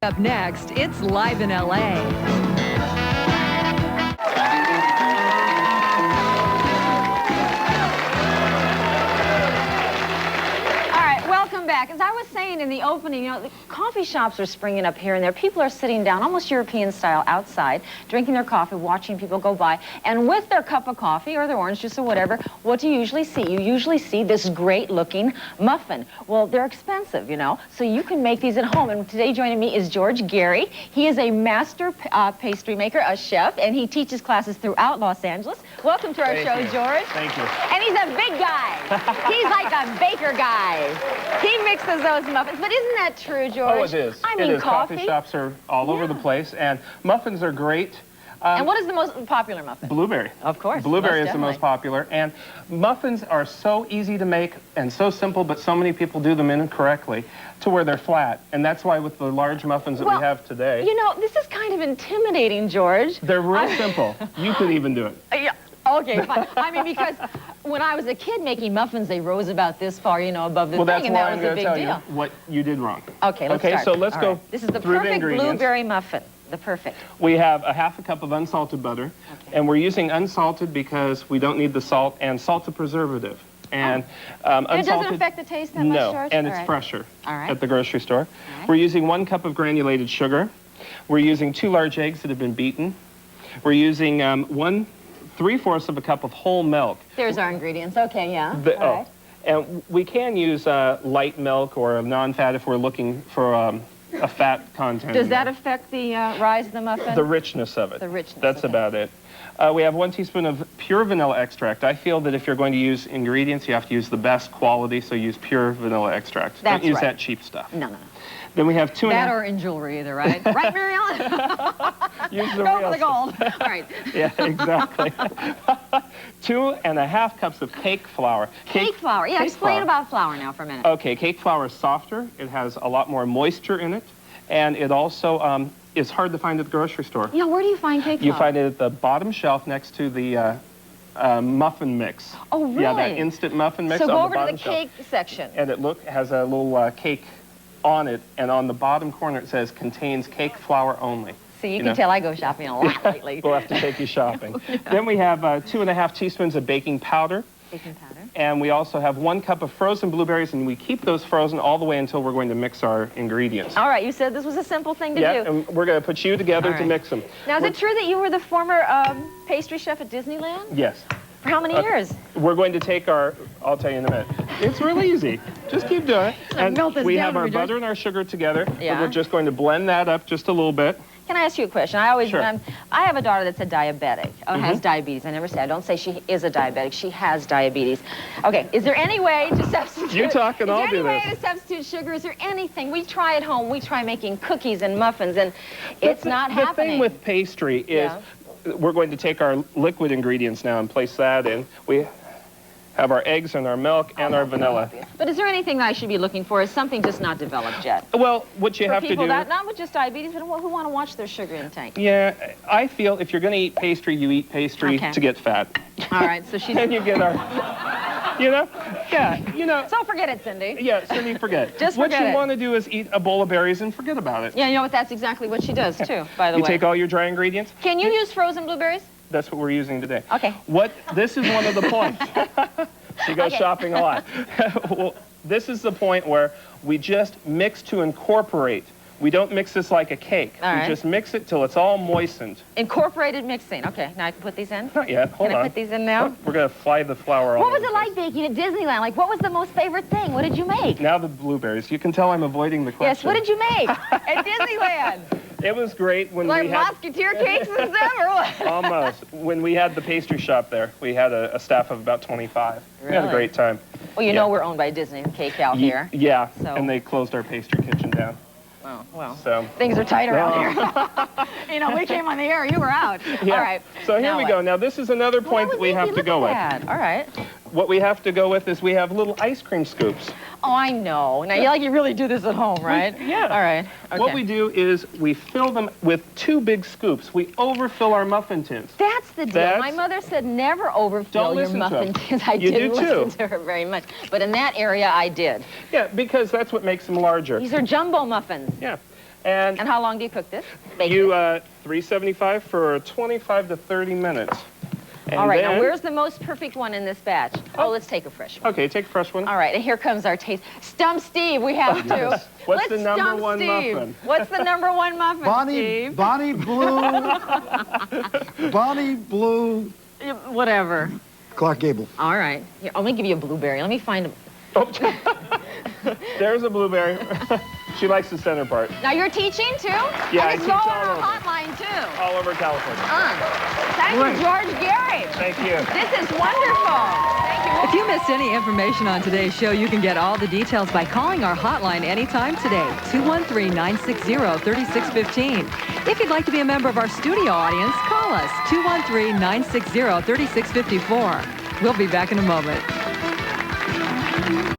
Up next, it's Live in LA. Back. As I was saying in the opening, you know, the coffee shops are springing up here and there. People are sitting down, almost European style, outside, drinking their coffee, watching people go by. And with their cup of coffee or their orange juice or whatever, what do you usually see? You usually see this great-looking muffin. Well, they're expensive, you know, so you can make these at home. And today joining me is George Gary. He is a master pastry maker, a chef, and he teaches classes throughout Los Angeles. Welcome to our show, George. Thank you. And he's a big guy. He's like a baker guy. He mixes those muffins, but isn't that true, George? Oh, it is. I mean, it is. coffee shops are all over the place, and muffins are great. And what is the most popular muffin? Blueberry. Of course. Blueberry is the most popular, and muffins are so easy to make and so simple, but so many people do them incorrectly to where they're flat, and that's why with the large muffins that we have today. You know, this is kind of intimidating, George. They're real simple. You could even do it. Yeah. Okay, fine. I mean, because when I was a kid making muffins, they rose about this far, you know, above the thing, and that was a big deal. You what you did wrong. Okay, let's start. So let's go. This is the through perfect the ingredients. blueberry muffin. The perfect. We have a ½ cup of unsalted butter, and we're using unsalted because we don't need the salt, and salt's a preservative. And unsalted, it doesn't affect the taste that much, George? And it's fresher at the grocery store. We're using 1 cup of granulated sugar. We're using 2 large eggs that have been beaten. We're using 3/4 of a cup of whole milk. There's our ingredients. Okay, yeah. All right. And we can use light milk or a non-fat if we're looking for a fat content. Does that affect the rise of the muffin? The richness of it. The richness. That's about it. We have 1 teaspoon of pure vanilla extract. I feel that if you're going to use ingredients, you have to use the best quality, so use pure vanilla extract. That's Don't use that cheap stuff. No. Then we have 2 that or in jewelry either, right? Right, Mary Ellen? Use the Go real for the gold. All right. Yeah, exactly. 2½ cups of cake flour. Cake flour. Yeah, explain about flour now for a minute. Okay, cake flour is softer. It has a lot more moisture in it, and it also is hard to find at the grocery store. Yeah, where do you find cake flour? You find it at the bottom shelf next to the muffin mix. Oh, really? Yeah, that instant muffin mix. So go on over to the cake section. And it has a little cake on it, and on the bottom corner it says contains cake flour only. See, you can tell I go shopping a lot lately. We'll have to take you shopping. Then we have 2½ teaspoons of baking powder. Baking powder. And we also have 1 cup of frozen blueberries, and we keep those frozen all the way until we're going to mix our ingredients. All right, you said this was a simple thing to do. Yeah, and we're going to put you together to mix them. Now, is it true that you were the former pastry chef at Disneyland? Yes. For how many years? We're going to take I'll tell you in a minute. It's really easy. Just keep doing it. And we have our butter and our sugar together. Yeah. We're just going to blend that up just a little bit. Can I ask you a question? I have a daughter that's a diabetic, has diabetes. I don't say she is a diabetic. She has diabetes. Okay, is there any way to substitute? You talk and I'll do this. Is there any way to substitute sugar? Is there anything? We try at home. We try making cookies and muffins, and it's not happening. The thing with pastry is we're going to take our liquid ingredients now and place that in. We have our eggs and our milk and our vanilla. But is there anything that I should be looking for? Is something just not developed yet? Well, what you have to do... For people not with just diabetes, but who want to watch their sugar intake. Yeah, I feel if you're going to eat pastry, you eat pastry to get fat. All right, so she's... And you get our... You know? Yeah, you know... So forget it, Cindy. Yeah, Cindy, forget it. Just forget it. What you want to do is eat a bowl of berries and forget about it. Yeah, you know what? That's exactly what she does, too, by the way. You take all your dry ingredients. Can you use frozen blueberries? That's what we're using today. Okay. This is one of the points. She goes shopping a lot. Well, this is the point where we just mix to incorporate. We don't mix this like a cake. We just mix it till it's all moistened. Incorporated mixing. Okay, now I can put these in? Not yet. Hold on. Can I put these in now? We're going to fly the flour all What was it like baking at Disneyland? Like, what was the most favorite thing? What did you make? Now the blueberries. You can tell I'm avoiding the question. Yes, what did you make at Disneyland? It was great when like we had... Musketeer cakes and stuff, or what? Almost. When we had the pastry shop there, we had a staff of about 25. Really? We had a great time. Well, you know we're owned by Disney Cake out here. Yeah, and they closed our pastry kitchen down. Oh, well, so things are tight around here. You know, we came on the air, you were out. Yeah. All right. So here we go. Now, this is another point that we have to go with. All right. What we have to go with is we have little ice cream scoops. Oh, I know. Now, you really do this at home, right? Yeah. All right. Okay. What we do is we fill them with 2 big scoops. We overfill our muffin tins. That's the deal. My mother said never overfill your muffin tins. I didn't listen to her very much. But in that area, I did. Yeah, because that's what makes them larger. These are jumbo muffins. Yeah. And how long do you cook this? Bake you, this? 375 for 25 to 30 minutes. And all right, then, now where's the most perfect one in this batch? Oh, let's take a fresh one. Okay, take a fresh one. All right, and here comes our taste. Stump Steve, we have to. What's the number stump one Steve. muffin? What's the number one muffin, Steve? Bonnie Blue. Bonnie Blue. Whatever. Clark Gable. All right. Here, let me give you a blueberry. Let me find a... Oh. There's a blueberry. She likes the center part. Now you're teaching too? Yeah, and I it's teach going all on our over. hotline too. All over California. Thank you, George Gary. Thank you. This is wonderful. Thank you. If you missed any information on today's show, you can get all the details by calling our hotline anytime today, 213-960-3615. If you'd like to be a member of our studio audience, call us, 213-960-3654. We'll be back in a moment.